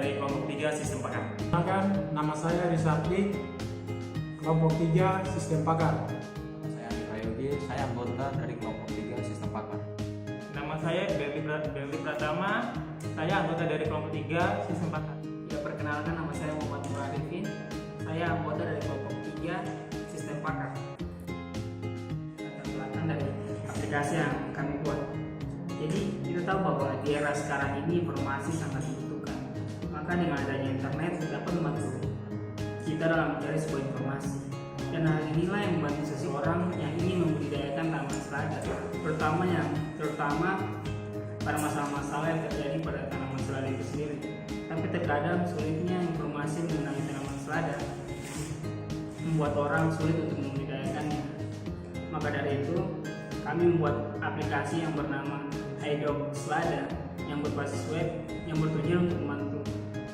dari kelompok 3 Sistem Pakar. Perkenalkan, nama saya Rizafli, kelompok 3 Sistem Pakar. Saya Andi Prayogi, saya anggota dari kelompok 3 Sistem Pakar. Nama saya Berli Pratama, saya anggota dari kelompok 3 Sistem Pakar. Ya, perkenalkan, nama saya Muhammad Nur Arifin, saya anggota dari kelompok 3 Sistem Pakar. Latar belakang dari aplikasi yang kami buat. Jadi kita tahu bahwa di era sekarang ini informasi sangat dibutuhkan. Maka dengan adanya internet dapat membantu kita dalam mencari sebuah informasi. Dan hal inilah yang membantu seseorang yang ingin membudidayakan tanaman selada, terutama pada masalah-masalah yang terjadi pada tanaman selada itu sendiri. Tapi terkadang sulitnya informasi mengenai tanaman selada membuat orang sulit untuk membudidayakannya. Maka dari itu, kami membuat aplikasi yang bernama Hydrox Selada yang berbasis web yang bertujuan untuk membantu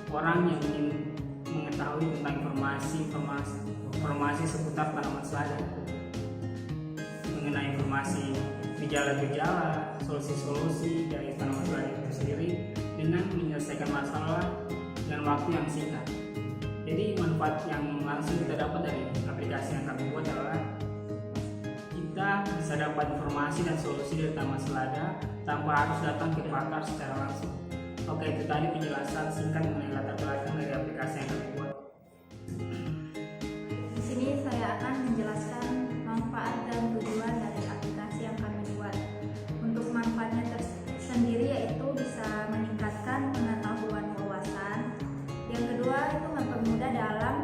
orang yang ingin mengetahui tentang informasi seputar tanaman selada, mengenai informasi gejala-gejala, solusi-solusi dari tanaman selada itu sendiri dengan menyelesaikan masalah dengan waktu yang singkat. Jadi manfaat yang langsung kita dapat dari aplikasi yang kami buat adalah kita bisa dapat informasi dan solusi dari tanaman selada tanpa harus datang ke pakar secara langsung. Oke, itu tadi penjelasan singkat mengenai latar belakang dari aplikasi yang kami buat. Di sini saya akan menjelaskan manfaat dan tujuan dari aplikasi yang kami buat. Untuk manfaatnya tersendiri yaitu bisa meningkatkan pengetahuan wawasan. Yang kedua itu mempermudah dalam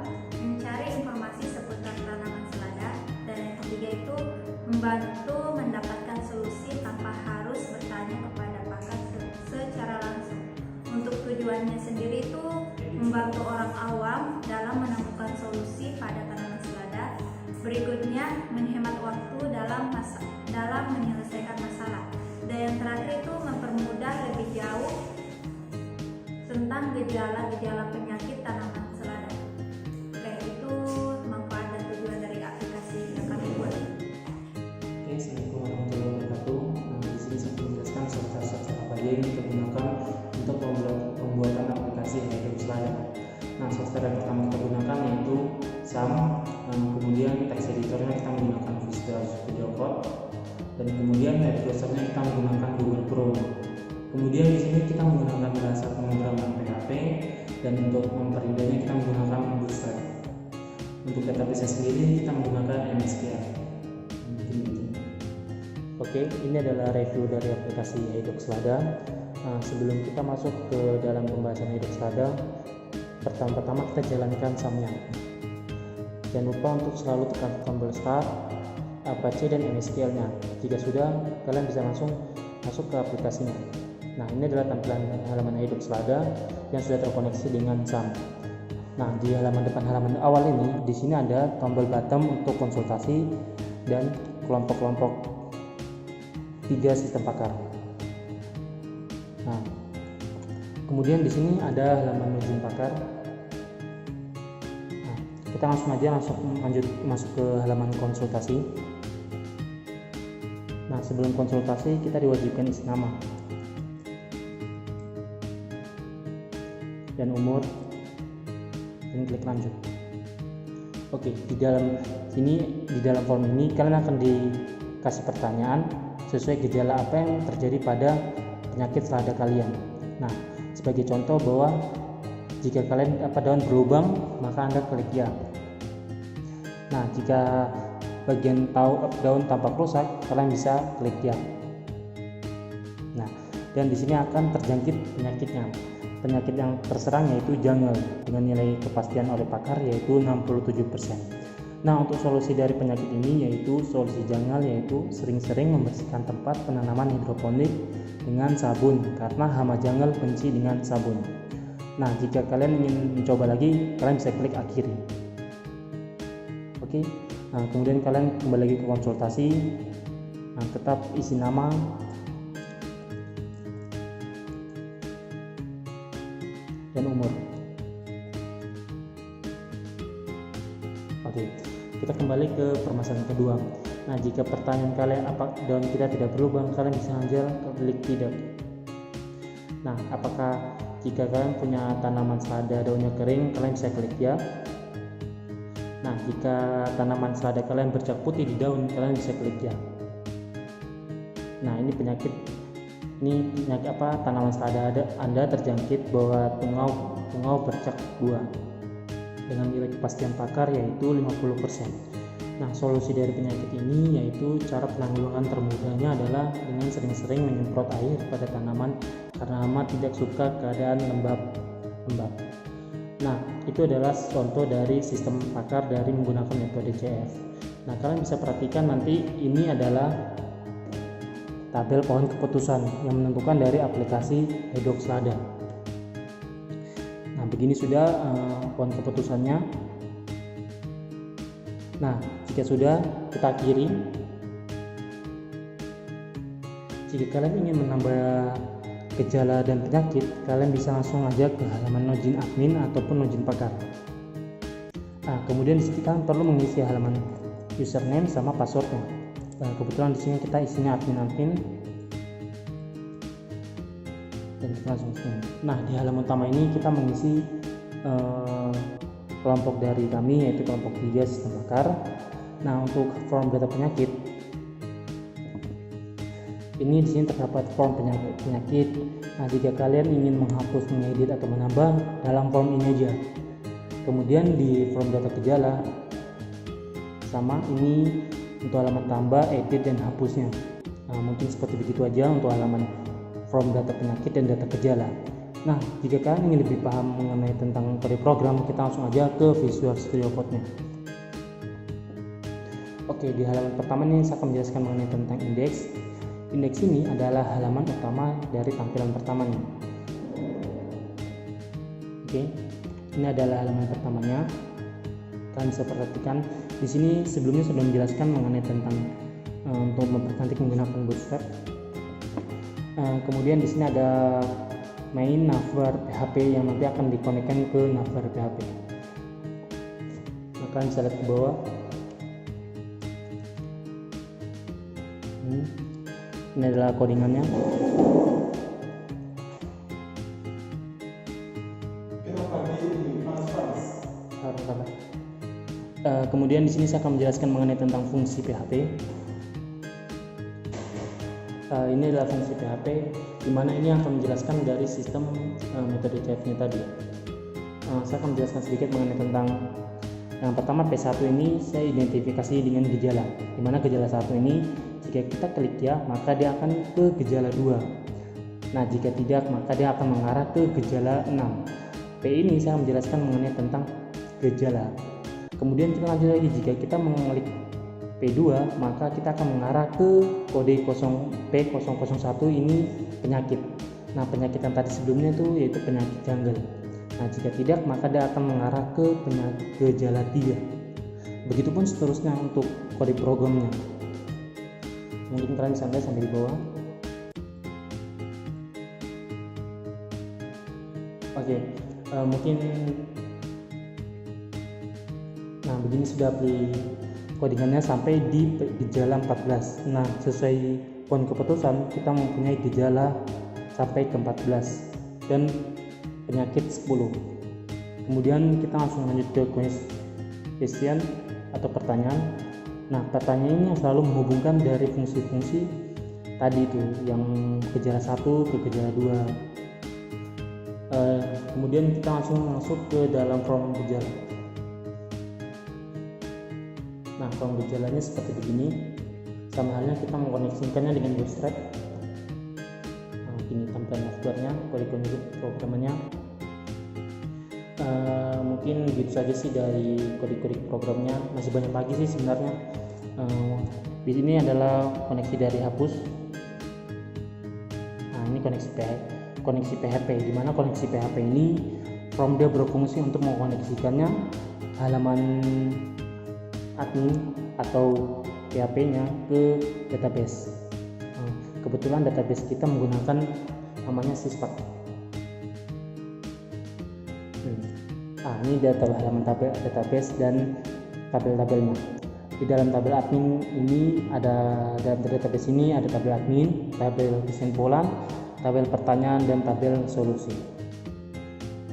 mencari informasi seputar tanaman selada. Dan yang ketiga itu membantu mendapatkan solusi tanpa harus bertanya kepada pakar secara langsung. Untuk tujuannya sendiri itu membantu orang awam dalam menemukan solusi pada tanaman selada. Berikutnya menghemat waktu dalam menyelesaikan masalah. Dan yang terakhir itu mempermudah lebih jauh tentang gejala-gejala penyakit tanaman selada. Oke, itu manfaat dan tujuan dari aplikasi yang kami buat. Oke, Assalamualaikum warahmatullahi wabarakatuh. Di sini saya menjelaskan software apa aja yang digunakan untuk pembuatan aplikasi Hydrox Selada. Nah, software yang pertama kita gunakan yaitu SAM. Kemudian text editornya kita menggunakan Visual Studio Code, dan kemudian web browsernya kita menggunakan Google Chrome. Kemudian di sini kita menggunakan bahasa pemrograman PHP, dan untuk memperindahnya kita menggunakan Bootstrap. Untuk database sendiri kita menggunakan MySQL. Oke, ini adalah review dari aplikasi Hydrox Selada. Nah, sebelum kita masuk ke dalam pembahasan Hydrox Selada, pertama-tama kita jalankan SAM-nya. Jangan lupa untuk selalu tekan tombol Start, Apache dan MySQL-nya. Jika sudah, kalian bisa langsung masuk ke aplikasinya. Nah, ini adalah tampilan halaman Hydrox Selada yang sudah terkoneksi dengan SAM. Nah, di halaman awal ini, di sini ada tombol bottom untuk konsultasi dan kelompok-kelompok 3 Sistem Pakar. Nah, kemudian di sini ada halaman ujung pakar. Nah, kita langsung masuk ke halaman konsultasi. Nah, sebelum konsultasi kita diwajibkan isi nama dan umur, dan klik lanjut. Oke, di dalam form ini kalian akan dikasih pertanyaan sesuai gejala apa yang terjadi pada penyakit selada kalian. Nah, sebagai contoh bahwa jika kalian daun berlubang, maka Anda klik ya. Nah, jika bagian daun tampak rusak, kalian bisa klik ya. Nah, dan di sini akan terjangkit penyakitnya. Penyakit yang terserang yaitu jangal dengan nilai kepastian oleh pakar yaitu 67%. Nah, untuk solusi dari penyakit ini yaitu solusi jangal yaitu sering-sering membersihkan tempat penanaman hidroponik dengan sabun karena hama jangal benci dengan sabun. Nah, jika kalian ingin mencoba lagi, kalian bisa klik akhiri. Oke. Nah, kemudian kalian kembali lagi ke konsultasi. Nah, tetap isi nama, dan umur. Oke, kita kembali ke permasalahan kedua. Nah, jika pertanyaan kalian daun kita tidak berlubang, kalian bisa saja klik tidak. Nah, apakah jika kalian punya tanaman selada daunnya kering, kalian bisa klik ya. Nah, jika tanaman selada kalian bercak putih di daun, kalian bisa klik ya. Nah, ini penyakit apa? Tanaman selada Anda terjangkit bahwa tungau bercak buah dengan nilai kepastian pakar yaitu 50%. Nah, solusi dari penyakit ini yaitu cara penanggulangan termudahnya adalah dengan sering-sering menyemprot air pada tanaman karena hama tidak suka keadaan lembab. Nah, itu adalah contoh dari sistem pakar dari menggunakan metode CF. Nah, kalian bisa perhatikan nanti ini adalah tabel pohon keputusan yang menentukan dari aplikasi Hedox Lada. Nah, begini sudah pohon keputusannya. Nah, jika sudah, kita akhiri. Jika kalian ingin menambah gejala dan penyakit, kalian bisa langsung aja ke halaman login admin ataupun login pakar. Nah, kemudian di sini kalian perlu mengisi halaman username sama passwordnya. Kebetulan di sini kita isinya admin dan kita langsung sini. Nah, di halaman utama ini kita mengisi kelompok dari kami yaitu kelompok 3 sistem pakar. Nah, untuk form data penyakit ini di sini terdapat form penyakit. Nah, jika kalian ingin menghapus, mengedit atau menambah dalam form ini aja. Kemudian di form data gejala sama ini untuk halaman tambah, edit dan hapusnya. Nah, mungkin seperti begitu aja untuk halaman form data penyakit dan data gejala. Nah, jika kalian ingin lebih paham mengenai tentang kode program, kita langsung aja ke Visual Studio Code-nya. Oke, di halaman pertama ini saya akan menjelaskan mengenai tentang indeks. Indeks ini adalah halaman utama dari tampilan pertamanya. Oke, ini adalah halaman pertamanya. Kalian bisa perhatikan di sini sebelumnya sudah menjelaskan mengenai tentang untuk mempercantik menggunakan Bootstrap. Kemudian di sini ada main navbar PHP yang nanti akan dikonekkan ke navbar PHP. Maka kalian bisa lihat ke bawah. Ini adalah codingannya. Kemudian di sini saya akan menjelaskan mengenai tentang fungsi PHP. Ini adalah fungsi PHP, di mana ini akan menjelaskan dari sistem metode CF-nya tadi. Saya akan menjelaskan sedikit mengenai tentang yang pertama P1 ini saya identifikasi dengan gejala, di mana gejala 1 ini jika kita klik ya maka dia akan ke gejala 2. Nah, jika tidak maka dia akan mengarah ke gejala 6. P ini saya menjelaskan mengenai tentang gejala. Kemudian kita lanjut lagi, jika kita mengklik P2 maka kita akan mengarah ke kode P001 ini penyakit. Nah, penyakit yang tadi sebelumnya itu yaitu penyakit jungle. Nah, jika tidak maka dia akan mengarah ke penyakit gejala 3. Begitupun seterusnya untuk kode programnya. Mungkin kalian sampai di bawah. Oke, mungkin nah begini sudah codingannya sampai di gejala 14. Nah, sesuai pohon keputusan kita mempunyai gejala sampai ke 14 dan penyakit 10. Kemudian kita langsung lanjut ke question atau pertanyaan. Nah, pertanyaan ini yang selalu menghubungkan dari fungsi-fungsi tadi itu yang gejala 1 ke gejala 2. Kemudian kita langsung masuk ke dalam form gejala. Nah, form gejalanya seperti begini. Sama halnya kita mengkoneksikannya dengan Bootstrap. Nah, ini tampilan dashboardnya, kode programnya. Mungkin gitu saja sih dari kode programnya. Masih banyak lagi sih sebenarnya. Di sini adalah koneksi dari hapus. Nah, ini koneksi PHP, di mana koneksi PHP ini form dia berfungsi untuk mengkoneksikannya halaman admin atau PHP-nya ke database. Kebetulan database kita menggunakan namanya Syspack. Ini halaman database dan tabel-tabelnya. Di dalam tabel admin ini dalam database ini ada tabel admin, tabel kesimpulan, tabel pertanyaan dan tabel solusi.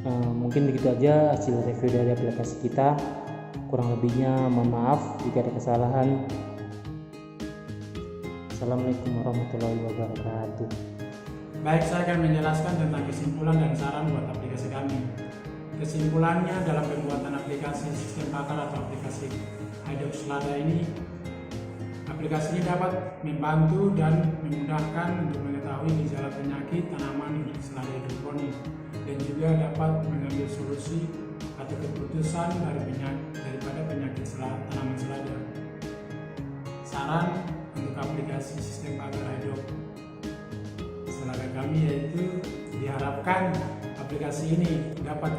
Mungkin begitu aja hasil review dari aplikasi kita. Kurang lebihnya mohon maaf jika ada kesalahan. Assalamualaikum warahmatullahi wabarakatuh. Baik, saya akan menjelaskan tentang kesimpulan dan saran buat aplikasi kami. Kesimpulannya, dalam pembuatan aplikasi sistem pakar atau aplikasi Hydrox Lada ini, aplikasi ini dapat membantu dan memudahkan untuk mengetahui gejala penyakit tanaman di selada hidroponik, dan juga dapat mengambil solusi atau keputusan daripada penyakit tanaman selada. Saran untuk aplikasi sistem pakar Hydrox Lada kami yaitu diharapkan aplikasi ini dapat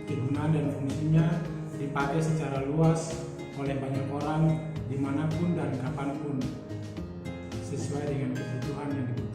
kegunaan dan fungsinya dipakai secara luas oleh banyak orang dimanapun dan kapanpun sesuai dengan kebutuhan yang dibutuhkan.